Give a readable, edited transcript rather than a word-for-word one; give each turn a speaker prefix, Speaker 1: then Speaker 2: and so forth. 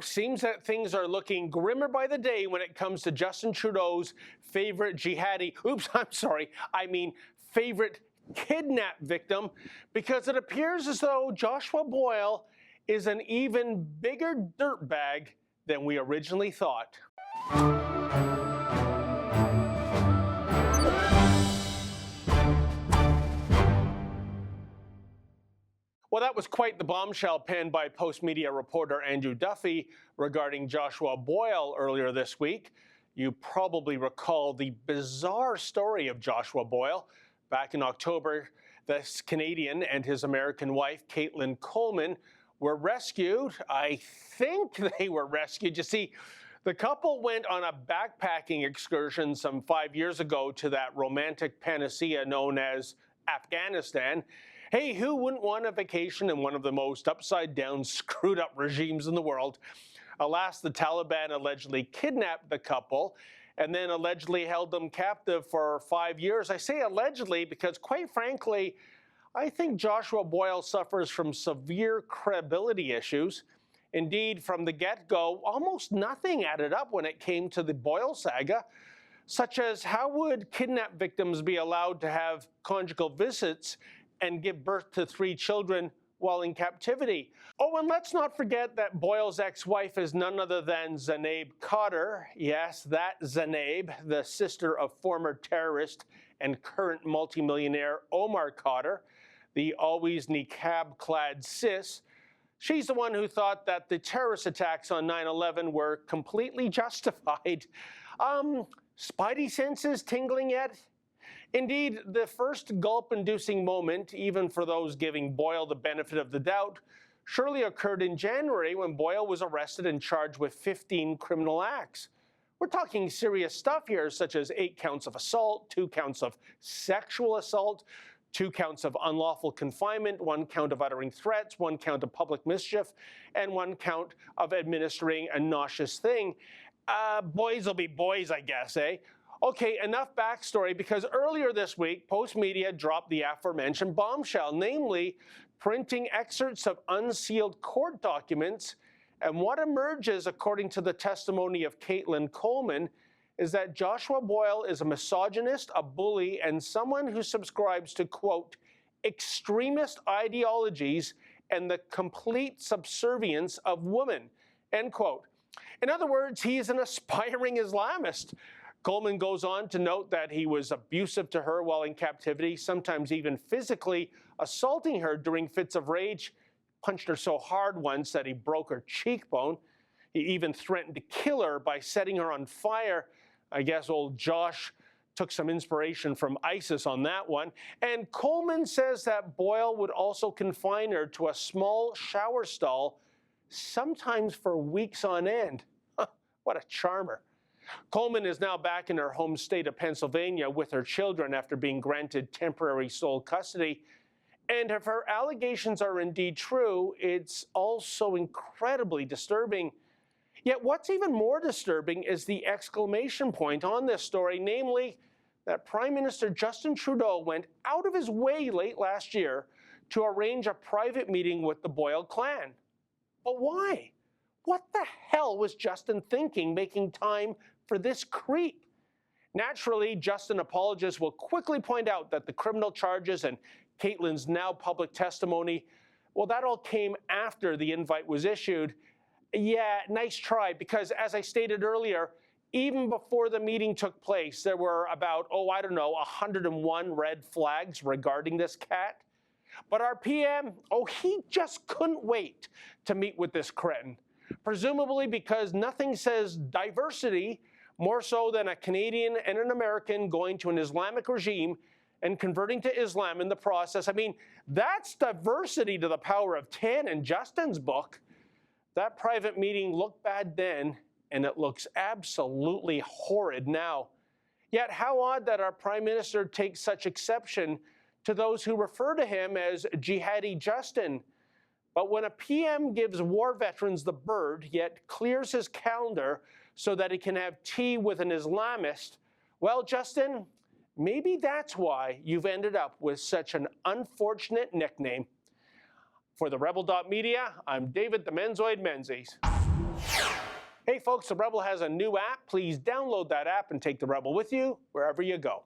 Speaker 1: seems that things are looking grimmer by the day when it comes to Justin Trudeau's favorite jihadi, favorite kidnap victim, because it appears as though Joshua Boyle is an even bigger dirtbag than we originally thought. Well, that was quite the bombshell penned by Post Media reporter Andrew Duffy regarding Joshua Boyle earlier this week. You probably recall the bizarre story of Joshua Boyle. Back in October, this Canadian and his American wife, Caitlin Coleman, were rescued. I think they were rescued. You see, the couple went on a backpacking excursion some 5 years ago to that romantic panacea known as Afghanistan. Hey, who wouldn't want a vacation in one of the most upside-down, screwed-up regimes in the world? Alas, the Taliban allegedly kidnapped the couple and then allegedly held them captive for 5 years. I say allegedly because, quite frankly, I think Joshua Boyle suffers from severe credibility issues. Indeed, from the get-go, almost nothing added up when it came to the Boyle saga, such as how would kidnap victims be allowed to have conjugal visits and give birth to 3 children while in captivity? Oh, and let's not forget that Boyle's ex-wife is none other than Zainab Khater. Yes, that Zainab, the sister of former terrorist and current multimillionaire Omar Khater, the always niqab-clad sis. She's the one who thought that the terrorist attacks on 9/11 were completely justified. Spidey senses tingling yet? Indeed, the first gulp-inducing moment, even for those giving Boyle the benefit of the doubt, surely occurred in January when Boyle was arrested and charged with 15 criminal acts. We're talking serious stuff here, such as 8 counts of assault, 2 counts of sexual assault, 2 counts of unlawful confinement, 1 count of uttering threats, 1 count of public mischief, and 1 count of administering a nauseous thing. Boys will be boys, I guess, eh? Okay, enough backstory, because earlier this week, Post Media dropped the aforementioned bombshell, namely printing excerpts of unsealed court documents. And what emerges, according to the testimony of Caitlin Coleman, is that Joshua Boyle is a misogynist, a bully, and someone who subscribes to, quote, extremist ideologies and the complete subservience of women, end quote. In other words, he is an aspiring Islamist. Coleman goes on to note that he was abusive to her while in captivity, sometimes even physically assaulting her during fits of rage, punched her so hard once that he broke her cheekbone. He even threatened to kill her by setting her on fire. I guess old Josh took some inspiration from ISIS on that one. And Coleman says that Boyle would also confine her to a small shower stall, sometimes for weeks on end. What a charmer. Coleman is now back in her home state of Pennsylvania with her children after being granted temporary sole custody. And if her allegations are indeed true, it's also incredibly disturbing. Yet what's even more disturbing is the exclamation point on this story, namely that Prime Minister Justin Trudeau went out of his way late last year to arrange a private meeting with the Boyle clan. But why? What the hell was Justin thinking making time for this creep? Naturally, Justin apologists will quickly point out that the criminal charges and Caitlin's now public testimony, well, that all came after the invite was issued. Yeah, nice try, because as I stated earlier, even before the meeting took place, there were about, 101 red flags regarding this cat. But our PM, he just couldn't wait to meet with this cretin. Presumably because nothing says diversity more so than a Canadian and an American going to an Islamic regime and converting to Islam in the process. I mean, that's diversity to the power of 10 in Justin's book. That private meeting looked bad then, and it looks absolutely horrid now. Yet how odd that our Prime Minister takes such exception to those who refer to him as jihadi Justin. But when a PM gives war veterans the bird, yet clears his calendar so that he can have tea with an Islamist, well, Justin, maybe that's why you've ended up with such an unfortunate nickname. For the Rebel.Media, I'm David the Menzoid Menzies. Hey folks, The Rebel has a new app. Please download that app and take The Rebel with you wherever you go.